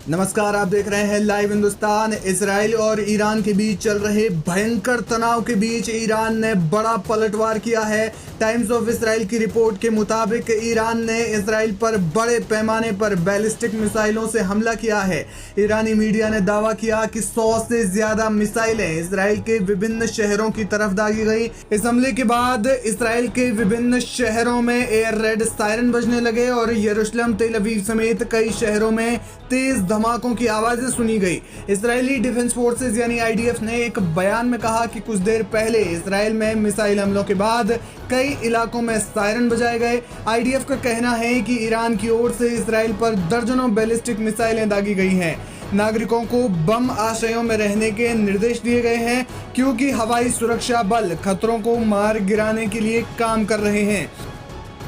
नमस्कार, आप देख रहे हैं लाइव हिंदुस्तान। इजराइल और ईरान के बीच चल रहे भयंकर तनाव के बीच ईरान ने बड़ा पलटवार किया है। टाइम्स ऑफ इजराइल की रिपोर्ट के मुताबिक ईरान ने इजराइल पर बड़े पैमाने पर बैलिस्टिक मिसाइलों से हमला किया है। ईरानी मीडिया ने दावा किया कि 100 से ज्यादा मिसाइलें इजराइल के विभिन्न शहरों की तरफ दागी गई। इस हमले के बाद इजराइल के विभिन्न शहरों में एयर रेड सायरन बजने लगे और यरूशलेम, तेल अवीव समेत कई शहरों में तेज धमाकों की आवाजें सुनी गई। इजरायली डिफेंस फोर्सेज यानी आईडीएफ ने एक बयान में कहा कि कुछ देर पहले इजराइल में मिसाइल हमलों के बाद कई इलाकों में सायरन बजाए गए। आईडीएफ का कहना है कि ईरान की ओर से इजराइल पर दर्जनों बैलिस्टिक मिसाइलें दागी गई हैं। नागरिकों को बम आश्रयों में रहने के निर्देश दिए गए हैं क्योंकि हवाई सुरक्षा बल खतरों को मार गिराने के लिए काम कर रहे हैं।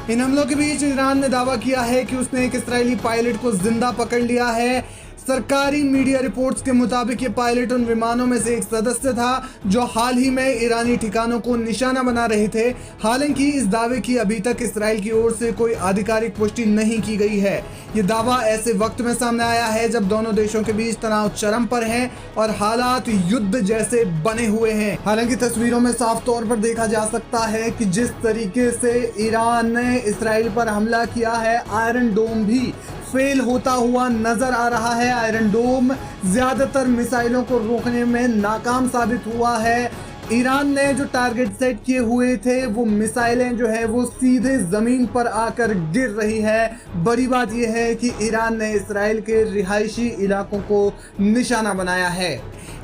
इन हमलों के बीच ईरान ने दावा किया है कि उसने एक इजरायली पायलट को जिंदा पकड़ लिया है। सरकारी मीडिया रिपोर्ट्स के मुताबिक ये पायलट उन विमानों में से एक सदस्य था जो हाल ही में ईरानी ठिकानों को निशाना बना रहे थे। हालांकि इस दावे की अभी तक इजराइल की ओर से कोई आधिकारिक पुष्टि नहीं की गई है। ये दावा ऐसे वक्त में सामने आया है जब दोनों देशों के बीच तनाव चरम पर है और हालात युद्ध जैसे बने हुए हैं। हालांकि तस्वीरों में साफ तौर पर देखा जा सकता है कि जिस तरीके से ईरान ने इजराइल पर हमला किया है, आयरन डोम भी फेल होता हुआ नजर आ रहा है। आयरन डोम ज्यादातर मिसाइलों को रोकने में नाकाम साबित हुआ है। ईरान ने जो टारगेट सेट किए हुए थे वो मिसाइलें जो है वो सीधे जमीन पर आकर गिर रही है। बड़ी बात यह है कि ईरान ने इजराइल के रिहायशी इलाकों को निशाना बनाया है।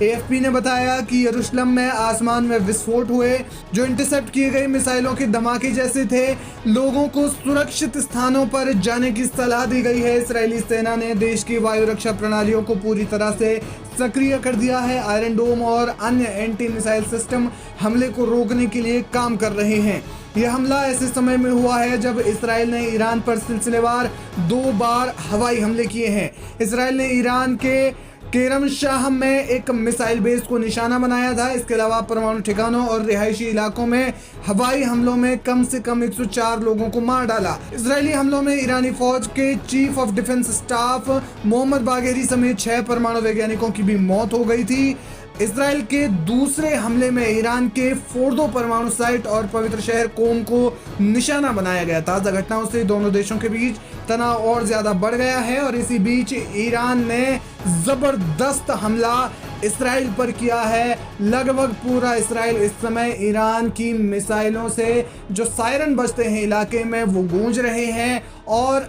एएफपी ने बताया कि यरूशलेम में आसमान में विस्फोट हुए जो इंटरसेप्ट किए गए मिसाइलों के धमाके जैसे थे। लोगों को सुरक्षित स्थानों पर जाने की सलाह दी गई है। इजरायली सेना ने देश की वायु रक्षा प्रणालियों को पूरी तरह से सक्रिय कर दिया है। आयरन डोम और अन्य एंटी मिसाइल सिस्टम हमले को रोकने के लिए काम कर रहे हैं। यह हमला ऐसे समय में हुआ है जब इजराइल ने ईरान पर सिलसिलेवार 2 बार हवाई हमले किए हैं। इजराइल ने ईरान के केरमशाह में एक मिसाइल बेस को निशाना बनाया था। इसके अलावा परमाणु ठिकानों और रिहायशी इलाकों में हवाई हमलों में कम से कम 104 लोगों को मार डाला। इजरायली हमलों में ईरानी फौज के chief of defence staff Mohammad Bagheri समेत 6 परमाणु वैज्ञानिकों की भी मौत हो गई थी। इजराइल के दूसरे हमले में ईरान के फोर्दो परमाणु साइट और पवित्र शहर कोम को निशाना बनाया गया। ताज़ा घटनाओं से दोनों देशों के बीच तनाव और ज्यादा बढ़ गया है और इसी बीच ईरान ने जबरदस्त हमला इजराइल पर किया है। लगभग पूरा इजराइल इस समय ईरान की मिसाइलों से जो सायरन बजते हैं इलाके में वो गूंज रहे हैं और